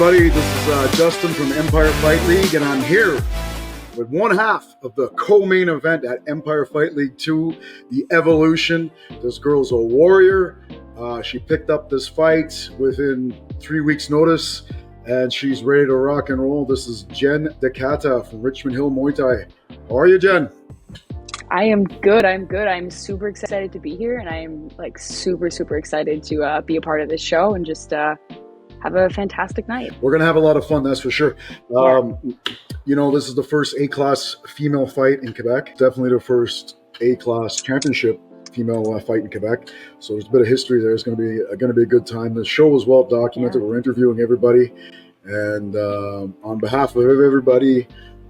everybody. This is Justin from Empire Fight League, and I'm here with one half of the co-main event at Empire Fight League 2, the Evolution. This girl's a warrior. She picked up this fight within 3 weeks' notice, and she's ready to rock and roll. This is Jen Decata from Richmond Hill Muay Thai. How are you, Jen? I am good. I'm super excited to be here, and I'm super excited to be a part of this show and just have a fantastic night. We're going to have a lot of fun, that's for sure. You know, this is the first A-class female fight in Quebec. Definitely the first A-class championship female fight in Quebec. So there's a bit of history there. It's going to be a good time. The show is well documented. Yeah. We're interviewing everybody. And on behalf of everybody,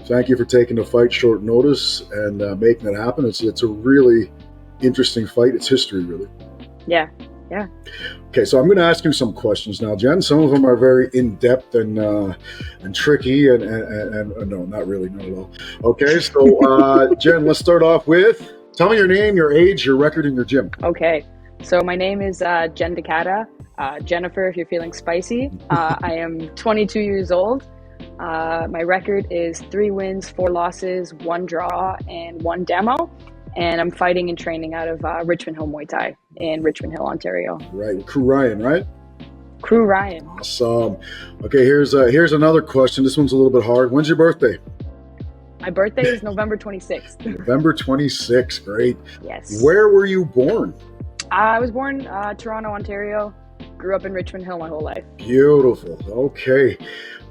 thank you for taking the fight short notice and making it happen. It's a really interesting fight. It's history, really. Yeah. Okay, so I'm going to ask you some questions now, Jen. Some of them are very in-depth and tricky, and no, not really, not at all. Okay, so Jen, let's start off with, tell me your name, your age, your record, and your gym. Okay, so my name is Jen Decata. Jennifer, if you're feeling spicy. I am 22 years old. My record is 3 wins, 4 losses, 1 draw, and 1 demo. And I'm fighting and training out of Richmond Hill Muay Thai in Richmond Hill, Ontario. Right, Crew Ryan, right? Crew Ryan. Awesome. Okay, here's another question. This one's a little bit hard. When's your birthday? My birthday is November 26th. November 26th, great. Yes. Where were you born? I was born Toronto, Ontario. Grew up in Richmond Hill my whole life. Beautiful. Okay.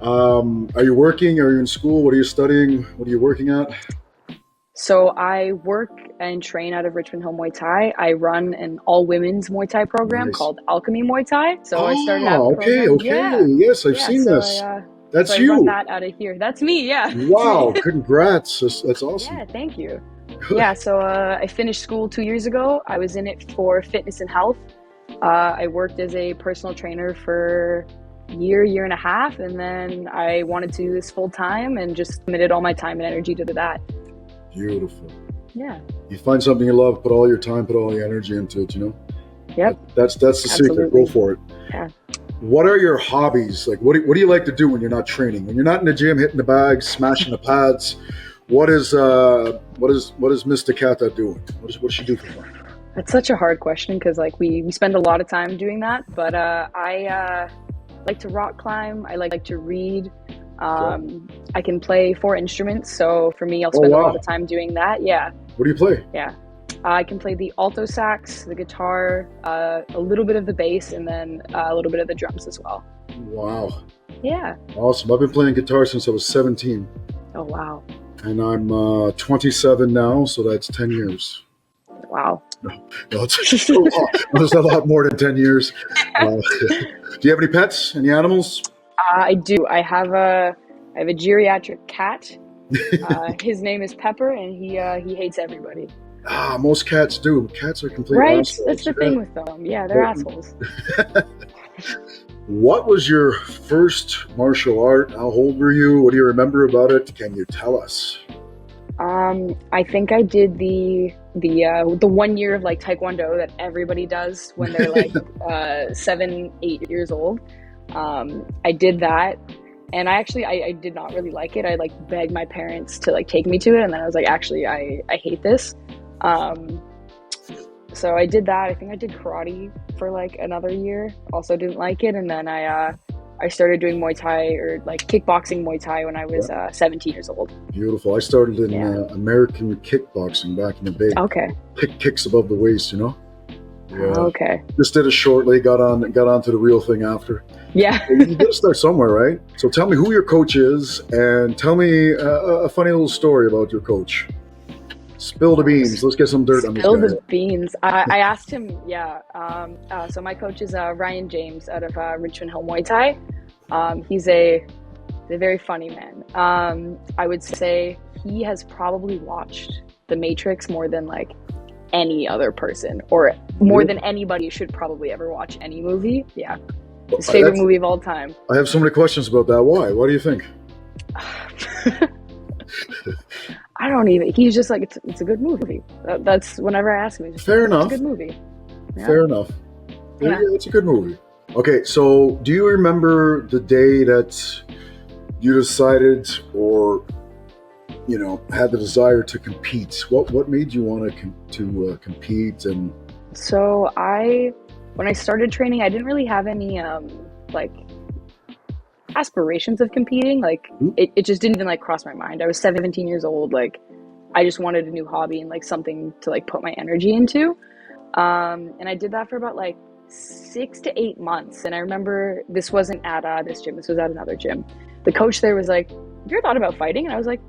Are you working? Are you in school? What are you studying? What are you working at? So I work and train out of Richmond Hill Muay Thai. I run an all-women's Muay Thai program called Alchemy Muay Thai. So I started out the program. Yeah. Yes, I've seen this. That's you. I run that out of here. That's me, yeah. Wow, congrats. That's awesome. Yeah, thank you. Yeah, so I finished school 2 years ago. I was in it for fitness and health. I worked as a personal trainer for a year and a half, and then I wanted to do this full time and just committed all my time and energy to that. Beautiful. Yeah. You find something you love, put all your time, put all your energy into it, you know? Yep. That's the secret. Go for it. Yeah. What are your hobbies? Like, what do you like to do when you're not training? When you're not in the gym, hitting the bags, smashing the pads, what is Miss Decata doing? What does she do for fun? That's such a hard question because we spend a lot of time doing that. But I like to rock climb. I like to read. I can play 4 instruments, so for me, I'll spend a lot of time doing that. Yeah. What do you play? Yeah. I can play the alto sax, the guitar, a little bit of the bass, and then a little bit of the drums as well. Wow. Yeah. Awesome. I've been playing guitar since I was 17. Oh, wow. And I'm 27 now, so that's 10 years. Wow. No, it's a lot more than 10 years. Do you have any pets? Any animals? I do. I have a geriatric cat. His name is Pepper, and he hates everybody. Most cats do. Cats are complete assholes. That's the thing with them. Yeah, they're assholes. What was your first martial art? How old were you? What do you remember about it? Can you tell us? I think I did the 1 year of Taekwondo that everybody does when they're 7, 8 years old. I did that, and I did not really like it. I begged my parents to take me to it, and then I was actually I hate this. So I did that. I think I did karate for another year. Also didn't like it, and then I started doing Muay Thai or kickboxing Muay Thai when I was 17 years old. Beautiful. I started in American kickboxing back in the day. Okay. Kicks above the waist, you know. Yeah. Okay. Just did it shortly. Got on to the real thing after. Yeah. You got to start somewhere, right? So tell me who your coach is, and tell me a funny little story about your coach. Spill the beans. Let's get some dirt on this guy. Spill the beans. I asked him. Yeah. So my coach is Ryan James out of Richmond Hill Muay Thai. He's a very funny man. I would say he has probably watched The Matrix more than any other person, or more than anybody should probably ever watch any movie. Yeah. His favorite movie of all time. I have so many questions about that. Why? What do you think? I don't even. He's just it's a good movie. That's whenever I ask him. Fair enough. It's a good movie. Yeah. Fair enough. Yeah, it's a good movie. Okay, so do you remember the day that you decided, or had the desire to compete? What made you want to compete? And So when I started training, I didn't really have any like aspirations of competing. Like it just didn't even like cross my mind. I was 17 years old. Like I just wanted a new hobby and like something to like put my energy into. And I did that for about like 6 to 8 months. And I remember this wasn't at this gym. This was at another gym. The coach there was like, "Have you ever thought about fighting?" And I was like,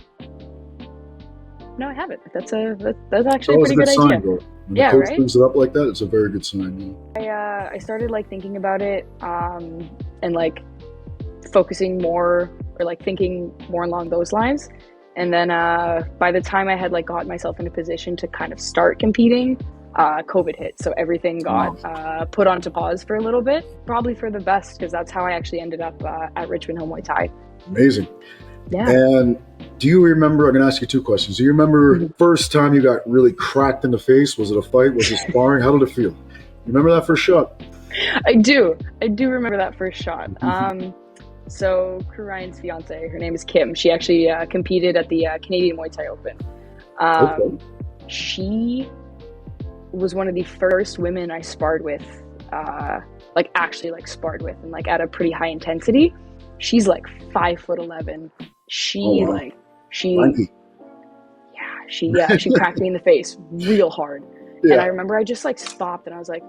"No, I haven't. That's actually a that was a pretty good good sign, idea." bro. When the Yeah, coach right. brings it up like that, it's a very good sign. I started like thinking about it, and like focusing more or like thinking more along those lines. And then by the time I had like got myself in a position to kind of start competing, COVID hit. So everything got Wow, put onto pause for a little bit, probably for the best, because that's how I actually ended up at Richmond Hill Muay Thai. amazing. Yeah. And do you remember? I'm going to ask you two questions. Do you remember Mhm. first time you got really cracked in the face? Was it a fight? Was it sparring? How did it feel? You remember that first shot? I do remember that first shot. So Crew Ryan's fiance, her name is Kim. She actually competed at the Canadian Muay Thai Open. Okay. She was one of the first women I sparred with, like actually like sparred with, and like at a pretty high intensity. She's like 5'11". Oh She wow, like she Frankie. she cracked me in the face real hard, and I Yeah. remember I just like stopped and I was like,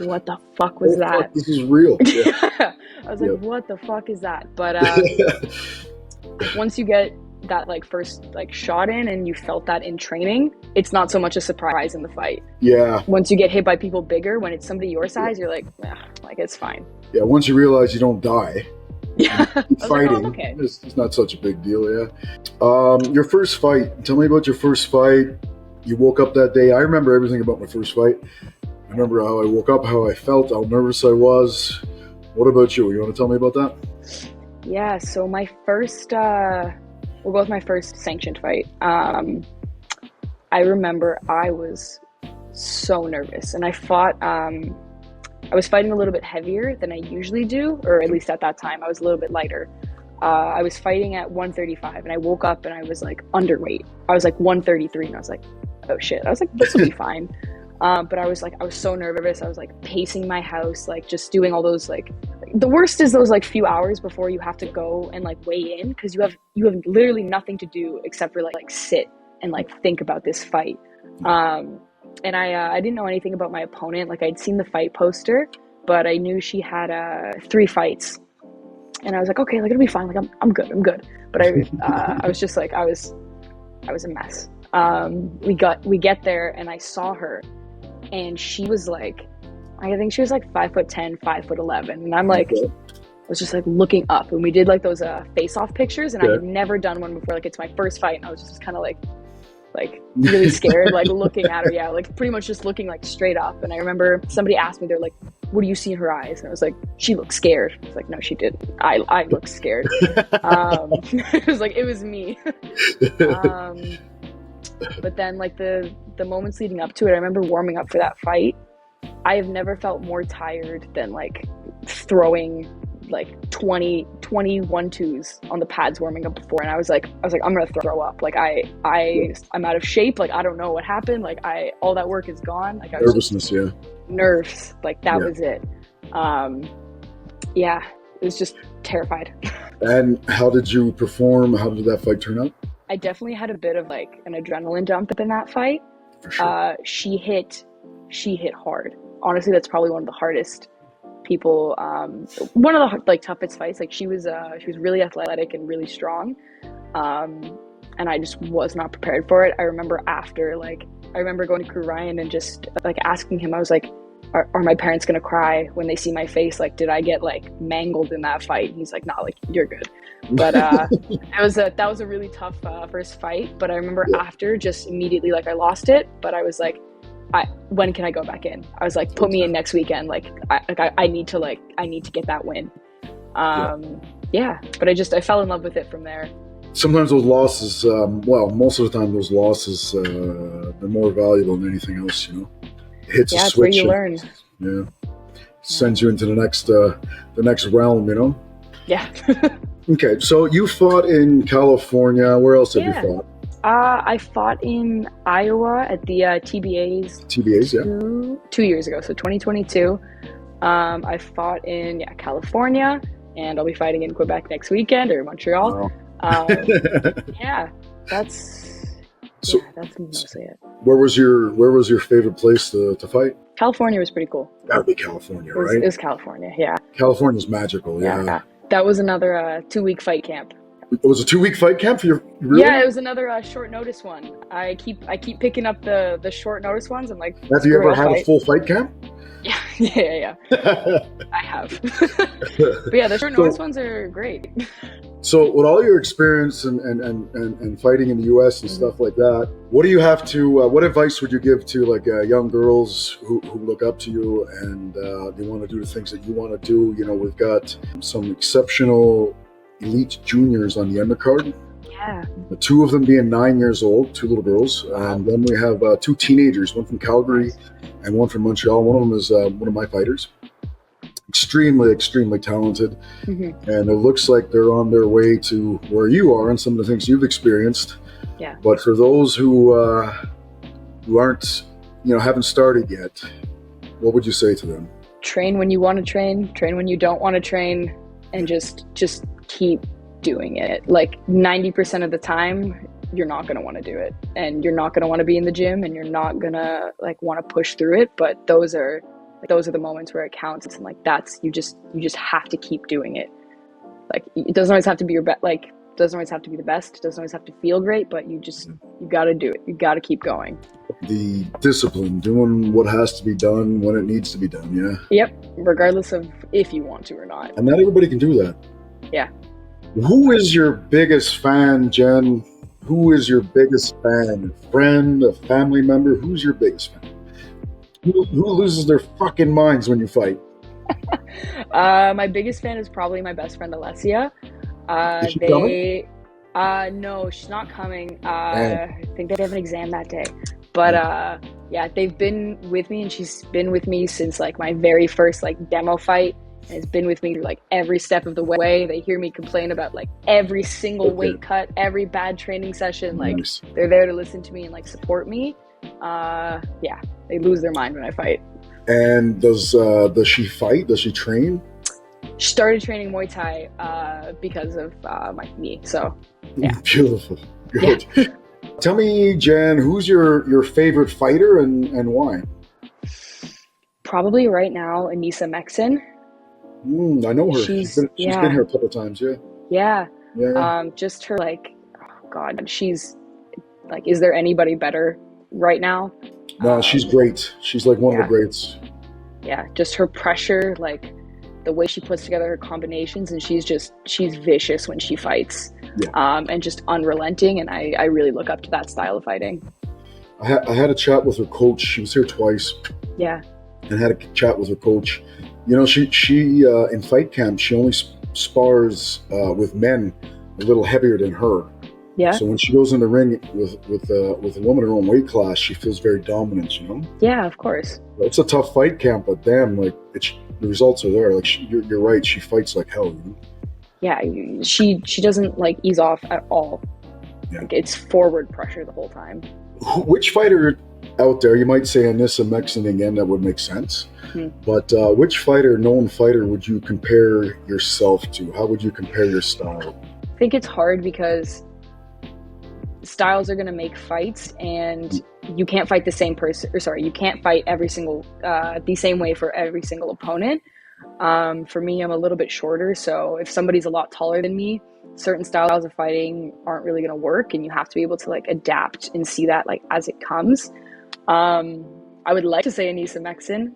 what the fuck was Oh fuck, that? this is real. Yeah. I was like, Yeah. what the fuck is that? But once you get that like first like shot in and you felt that in training, it's not so much a surprise in the fight. Yeah. Once you get hit by people bigger, when it's somebody your Yeah. size, you're like, like it's fine. Yeah. Once you realize you don't die, Yeah. I was like, oh, I'm fighting, okay. it's not such a big deal. Yeah. Your first fight. Tell me about your first fight. You woke up that day. I remember everything about my first fight. I remember how I woke up, how I felt, how nervous I was. What about you? You want to tell me about that? Yeah, so my first we'll go with my first sanctioned fight. I remember I was so nervous, and I was fighting a little bit heavier than I usually do, or at least at that time I was a little bit lighter. I was fighting at 135, and I woke up and I was like underweight. I was like 133, and I was like, oh shit. I was like, this will be fine. But I was so nervous. I was like pacing my house, like just doing all those like the worst is those like few hours before you have to go and like weigh in, because you have literally nothing to do except for like sit and like think about this fight. And I didn't know anything about my opponent. Like I'd seen the fight poster, but I knew she had 3 fights, and I was like, okay, like it'll be fine. Like I'm good. But I was just like I was a mess. We get there and I saw her, and she was like, I think she was like 5'10", 5'11", and I'm like, Okay. I was just like looking up, and we did like those face-off pictures, and I Yeah. had never done one before. Like it's my first fight, and I was just kind of like really scared, like looking at her. Yeah, like pretty much just looking like straight up. And I remember somebody asked me, they're like, "What do you see in her eyes?" And I was like, "She looks scared." I was like, "No, she didn't. I look scared." It was me. But then like the moments leading up to it, I remember warming up for that fight. I have never felt more tired than like throwing like 21 twos on the pads warming up before, and I was like I'm gonna throw up. Like I'm out of shape. Like I don't know what happened. Like all that work is gone. Like I was just Nervousness, yeah. nerves. Like that Yeah. was it. Yeah, it was just terrified. And how did you perform? How did that fight turn out? I definitely had a bit of like an adrenaline dump in that fight. For sure. She hit hard. Honestly, that's probably one of the hardest people. One of the like toughest fights. Like she was really athletic and really strong, and I just was not prepared for it. I remember going to Crew Ryan and just like asking him. I was like, are my parents gonna cry when they see my face? Like, did I get like mangled in that fight? And he's like, nah, like you're good. But that was a really tough first fight. But I remember after, just immediately, like I lost it. But I was like, when can I go back in? I was like, put me in next weekend. I need to get that win. Yeah. But I fell in love with it from there. Sometimes those losses, most of the time those losses, they're more valuable than anything else, It hits a Yeah, it's where switch. you learn. Yeah. sends you into the next realm, you know? Yeah. Okay, so you fought in California. Where else have you Yeah. fought? I fought in Iowa at the TBAs TBAs, yeah. 2 years ago, so 2022. I fought in California, and I'll be fighting in Quebec next weekend, or Montreal. Wow. Yeah, that's So, that's mostly it. where was your favorite place to fight? California was pretty cool. Gotta be California, It was, right? it was California, yeah. California's magical, yeah. Yeah. That was another 2-week fight camp. It was a 2-week fight camp for you, really? Yeah, it was another short notice one. I keep picking up the short notice ones. I'm like, Have you ever had a full fight camp? Yeah, yeah. I have. But yeah, the short notice ones are great. So with all your experience and fighting in the US and stuff like that, what do you have to, what advice would you give to like young girls who look up to you and they want to do the things that you want to do? You know, we've got some exceptional elite juniors on the undercard. Yeah. The two of them being 9 years old, two little girls. And then we have two teenagers, one from Calgary and one from Montreal. One of them is one of my fighters. Extremely talented. Mm-hmm. And it looks like they're on their way to where you are and some of the things you've experienced. Yeah. But for those who aren't, haven't started yet, what would you say to them? Train when you want to train when you don't want to train, and just keep doing it. Like 90% of the time, you're not going to want to do it, and you're not going to want to be in the gym, and you're not going to like want to push through it. But those are the moments where it counts, and like you just have to keep doing it. Like it doesn't always have to be your best. Like it doesn't always have to be the best. It doesn't always have to feel great, but you got to do it. You got to keep going. The discipline, doing what has to be done when it needs to be done. Yeah. Yep. Regardless of if you want to or not. And not everybody can do that. Yeah. Who is your biggest fan, Jen? Who is your biggest fan? A friend, a family member? Who's your biggest fan? Who loses their fucking minds when you fight? My biggest fan is probably my best friend Alessia. Is she coming? No, she's not coming. I think they have an exam that day. But yeah, they've been with me, and she's been with me since like my very first like demo fight, and has been with me through like every step of the way. They hear me complain about like every single weight cut, every bad training session. Like they're there to listen to me and like support me. Yeah, they lose their mind when I fight. And does she fight? Does she train? She started training Muay Thai because of my knee. So yeah. Beautiful. Good. Yeah. Tell me, Jen, who's your favorite fighter and why? Probably right now, Anissa Meksen. I know her. She's been here a couple of times. Yeah. Just her like, oh God, she's like, is there anybody better right now? No, she's great. She's like one of the greats. Yeah, just her pressure, like the way she puts together her combinations, and she's vicious when she fights. Yeah. And just unrelenting, and I really look up to that style of fighting. I had a chat with her coach. She was here twice. Yeah. And had a chat with her coach. You know, she in fight camp, she only spars with men a little heavier than her. Yeah. So when she goes in the ring with a woman in her own weight class, she feels very dominant, you know? Yeah, of course. It's a tough fight camp, but damn, like the results are there. Like you're right, she fights like hell, you know? Yeah, she doesn't like ease off at all. Yeah. Like, it's forward pressure the whole time. Which fighter out there, you might say Anissa Meksen again, that would make sense. But which known fighter would you compare yourself to? How would you compare your style? I think it's hard because styles are going to make fights, and you can't fight the same person, or sorry, you can't fight every single the same way for every single opponent. For me, I'm a little bit shorter, so if somebody's a lot taller than me, certain styles of fighting aren't really going to work, and you have to be able to like adapt and see that like as it comes. I would like to say Anissa Meksen.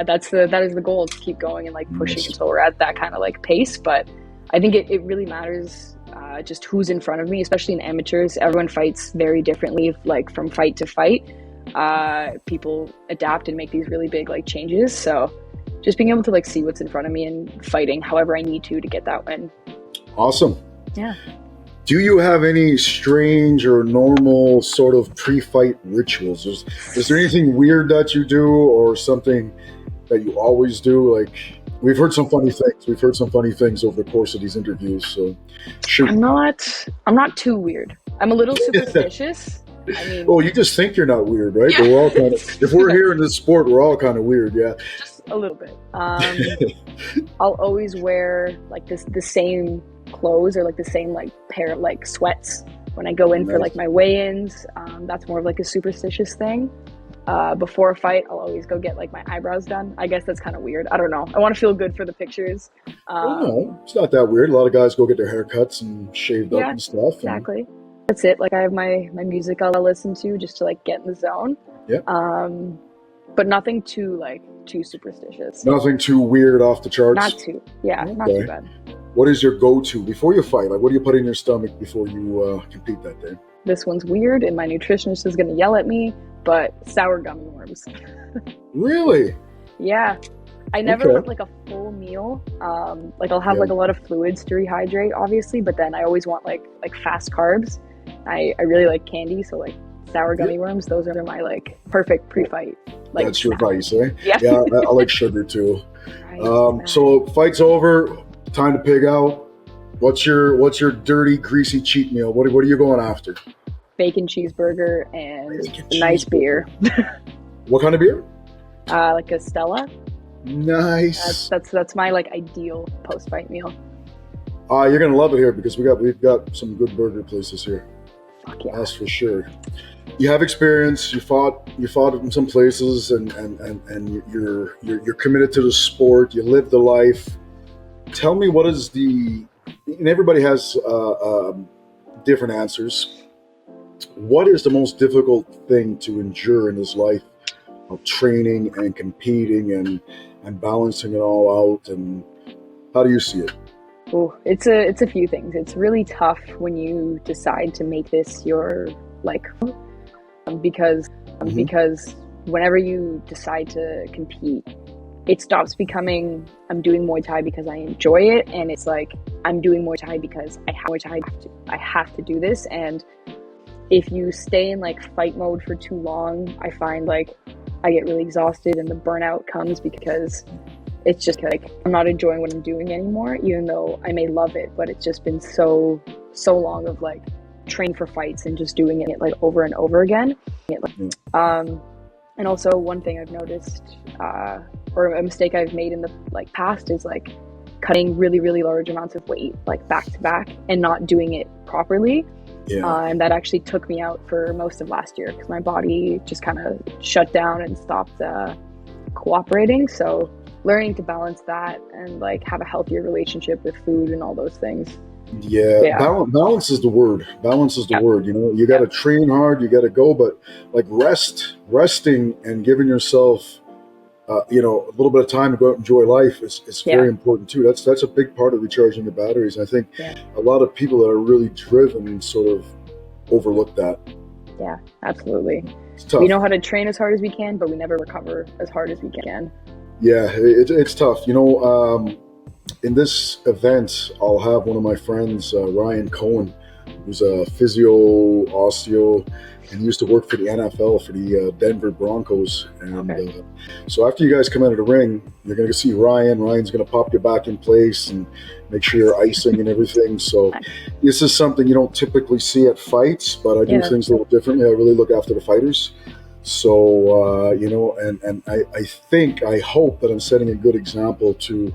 That is the goal, to keep going and like pushing until we're at that kind of like pace. But I think it really matters just who's in front of me, especially in amateurs. Everyone fights very differently, like from fight to fight. People adapt and make these really big like changes. So just being able to like see what's in front of me and fighting however I need to get that win. Awesome. Yeah. Do you have any strange or normal sort of pre-fight rituals? Is there anything weird that you do, or something that you always do? Like, we've heard some funny things. We've heard some funny things over the course of these interviews. So, shoot. I'm not too weird. I'm a little superstitious. I mean, Oh, you just think you're not weird, right? yeah, But we're all kind of. If we're here in this sport, we're all kind of weird. Yeah. just a little bit. I'll always wear like the same clothes or like the same like pair of like sweats when I go in for like my weigh-ins. That's more of like a superstitious thing. Before a fight, I'll always go get like my eyebrows done. I guess that's kind of weird. I don't know. I want to feel good for the pictures. No, it's not that weird. A lot of guys go get their haircuts and shaved up and stuff. Exactly. That's it. Like I have my music I'll listen to just to like get in the zone. Yeah. But nothing too superstitious. Nothing too weird off the charts. Not too bad. What is your go-to before you fight? Like, what do you put in your stomach before you compete that day? This one's weird, and my nutritionist is going to yell at me, but sour gummy worms. Really? Yeah. I never want like a full meal. Like I'll have like a lot of fluids to rehydrate, obviously, but then I always want like fast carbs. I really like candy, so like sour gummy worms, those are my like perfect pre-fight. Like that's your vice, eh? Yeah. Yeah, I like sugar too. Right. So fight's over, time to pig out. What's your dirty, greasy cheat meal? What are you going after? Bacon cheeseburger and a nice beer. What kind of beer? Like a Stella. Nice. That's my like ideal post-fight meal. You're gonna love it here because we've got some good burger places here. Fuck yeah. That's for sure. You have experience. You fought in some places, and you're committed to the sport. You live the life. Tell me, what is and everybody has different answers. What is the most difficult thing to endure in this life of training and competing and balancing it all out? And how do you see it? Oh, it's a few things. It's really tough when you decide to make this your like, because whenever you decide to compete, it stops becoming I'm doing Muay Thai because I enjoy it, and it's like I'm doing Muay Thai because I have to do this. And if you stay in like fight mode for too long, I find like I get really exhausted, and the burnout comes because it's just like I'm not enjoying what I'm doing anymore, even though I may love it. But it's just been so long of like training for fights and just doing it like over and over again. And also one thing I've noticed, or a mistake I've made in the like past, is like cutting really, really large amounts of weight like back to back and not doing it properly. And that actually took me out for most of last year because my body just kind of shut down and stopped cooperating. So learning to balance that and like have a healthier relationship with food and all those things. Balance is the word. Balance is the word. You know, you got to train hard, you got to go, but like resting and giving yourself a little bit of time to go out and enjoy life is very important too. That's a big part of recharging the batteries. I think a lot of people that are really driven sort of overlook that. Yeah, absolutely. It's tough. We know how to train as hard as we can, but we never recover as hard as we can. Yeah, it's tough. You know, in this event, I'll have one of my friends, Ryan Cohen, who's a physio, osteo, and he used to work for the NFL for the Denver Broncos. And so after you guys come out of the ring, you're going to see Ryan. Ryan's going to pop you back in place and make sure you're icing and everything. So this is something you don't typically see at fights, but I do things a little differently. I really look after the fighters. So, and I hope that I'm setting a good example to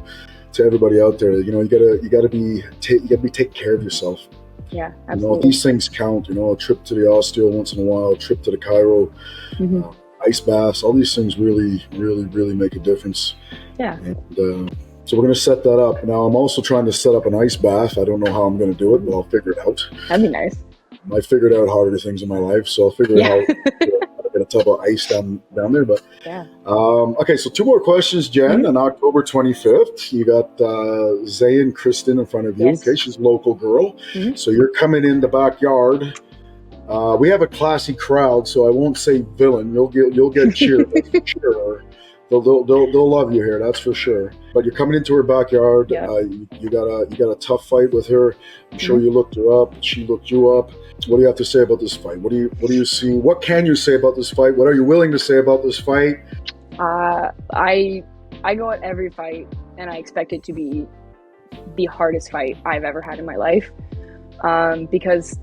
everybody out there. You know, you gotta be taking care of yourself. Yeah, absolutely. You know, these things count. You know, a trip to the osteo once in a while, a trip to the chiro, ice baths. All these things really, really, really make a difference. Yeah. And, so we're going to set that up. Now, I'm also trying to set up an ice bath. I don't know how I'm going to do it, but I'll figure it out. That'd be nice. I figured out harder things in my life, so I'll figure it out. I'm going to tub of ice down there. But okay, so two more questions, Jen. On October 25th, you got Zay and Kristen in front of you. Yes. Okay, she's a local girl. So you're coming in the backyard. We have a classy crowd, so I won't say villain. You'll get cheered. That's for sure. They'll love you here, that's for sure. But you're coming into her backyard. You got a tough fight with her. I'm sure you looked her up. She looked you up. What do you have to say about this fight? What do you see? What can you say about this fight? What are you willing to say about this fight? I I go at every fight and I expect it to be the hardest fight I've ever had in my life. Because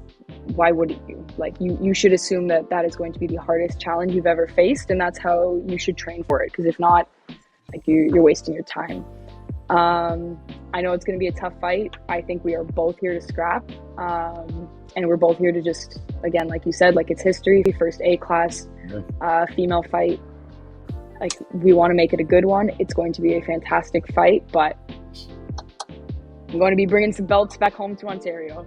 why wouldn't you? Like, you should assume that that is going to be the hardest challenge you've ever faced, and that's how you should train for it. Because if not, like, you're wasting your time. I know it's going to be a tough fight. I think we are both here to scrap, and we're both here to just, again, like you said, like, it's history. First A-class female fight. Like, we want to make it a good one. It's going to be a fantastic fight, but I'm going to be bringing some belts back home to Ontario.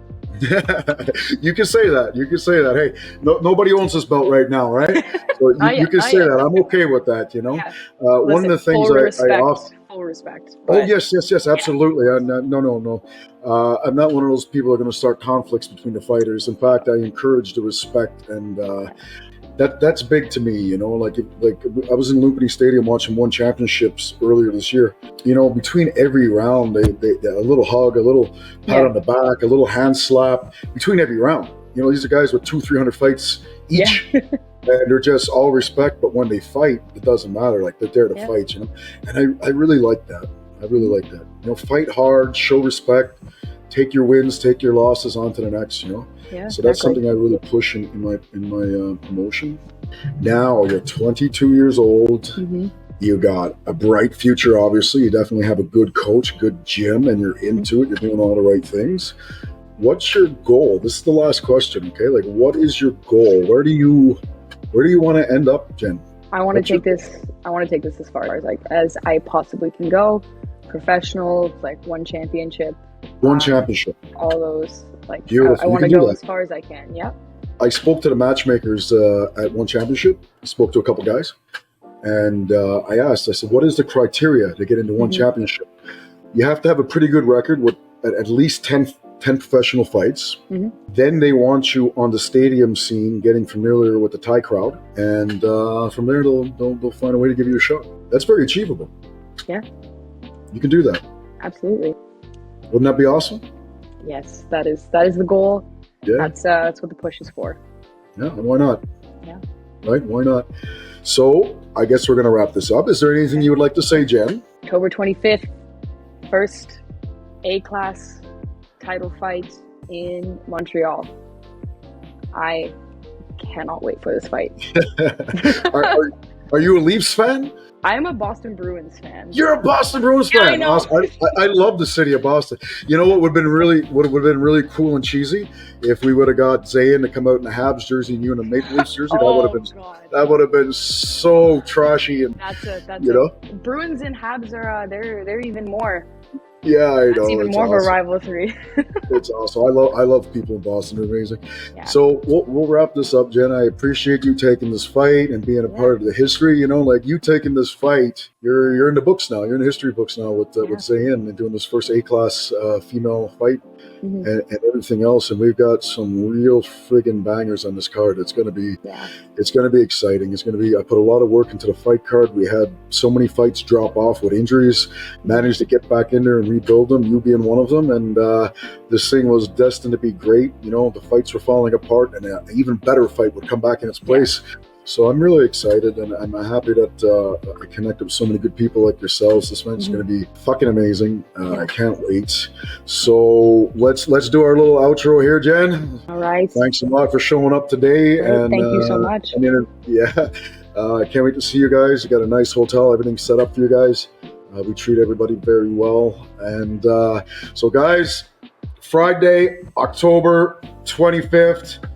You can say that. You can say that. Hey, nobody owns this belt right now, right? So you can say that. I'm okay with that. You know, Yeah. one of the things I often. Full respect. Oh yes, absolutely. No. I'm not one of those people who are going to start conflicts between the fighters. In fact, I encourage the respect, and that's big to me. You know, like I was in Lumpini Stadium watching one championships earlier this year. You know, between every round, they a little hug, a little pat on the back, a little hand slap between every round. You know, these are guys with 200-300 fights each. Yeah. And they're just all respect, but when they fight, it doesn't matter. Like, they're there to fight, you know. And I really like that. I really like that. You know, fight hard, show respect, take your wins, take your losses on to the next. You know. Yeah, so that's something I really push in my promotion. Now you're 22 years old. Mm-hmm. You got a bright future. Obviously, you definitely have a good coach, good gym, and you're into it. You're doing all the right things. What's your goal? This is the last question. Okay, like, what is your goal? Where do you want to end up, Jen? I want to take this as far as I possibly can go. Professional, like, one championship. One championship. All those, like, beautiful. I want to go as far as I can. Yeah. I spoke to the matchmakers at one championship. I spoke to a couple guys, and I said, what is the criteria to get into one championship? You have to have a pretty good record with at least 10 professional fights. Mm-hmm. Then they want you on the stadium scene, getting familiar with the Thai crowd, and from there they'll find a way to give you a shot. That's very achievable. Yeah, you can do that. Absolutely. Wouldn't that be awesome? Yes, that is the goal. Yeah, that's what the push is for. Yeah, and why not? Yeah, right. Why not? So I guess we're gonna wrap this up. Is there anything you would like to say, Jen? October 25th, first A-class title fight in Montreal. I cannot wait for this fight. Are you a Leafs fan? I'm a Boston Bruins fan. You're a Boston Bruins fan. I know. I love the city of Boston. You know what would have been really cool and cheesy if we would have got Zayn to come out in a Habs jersey and you in a Maple Leafs jersey. That would have been so trashy, and Bruins and Habs are they're even more. Yeah, I know. It's even more of a rivalry. It's awesome. I love people in Boston. They're amazing. Yeah. So we'll wrap this up, Jen. I appreciate you taking this fight and being a part of the history. You know, like, you taking this fight, you're in the books now. You're in the history books now with Zayn and doing this first A-class female fight. Mm-hmm. and everything else. And we've got some real friggin' bangers on this card. It's going to be exciting. It's going to be, I put a lot of work into the fight card. We had so many fights drop off with injuries, managed to get back in there and rebuild them, you being one of them. And this thing was destined to be great. You know, the fights were falling apart, and an even better fight would come back in its place. So I'm really excited, and I'm happy that I connected with so many good people like yourselves. This event's going to be fucking amazing. I can't wait. So let's do our little outro here, Jen. All right. Thanks a lot for showing up today. And thank you so much. I can't wait to see you guys. You got a nice hotel. Everything's set up for you guys. We treat everybody very well. And so, guys, Friday, October 25th.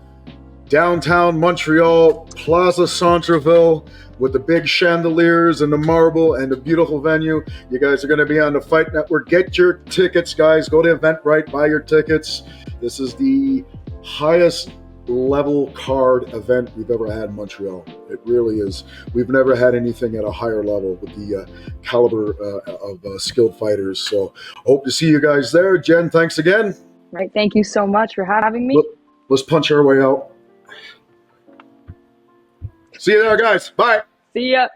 Downtown Montreal, Plaza Centreville, with the big chandeliers and the marble and the beautiful venue. You guys are going to be on the Fight Network. Get your tickets, guys. Go to Eventbrite, buy your tickets. This is the highest level card event we've ever had in Montreal. It really is. We've never had anything at a higher level with the caliber of skilled fighters. So hope to see you guys there. Jen, thanks again. Right. Thank you so much for having me. Let's punch our way out. See you there, guys. Bye. See ya.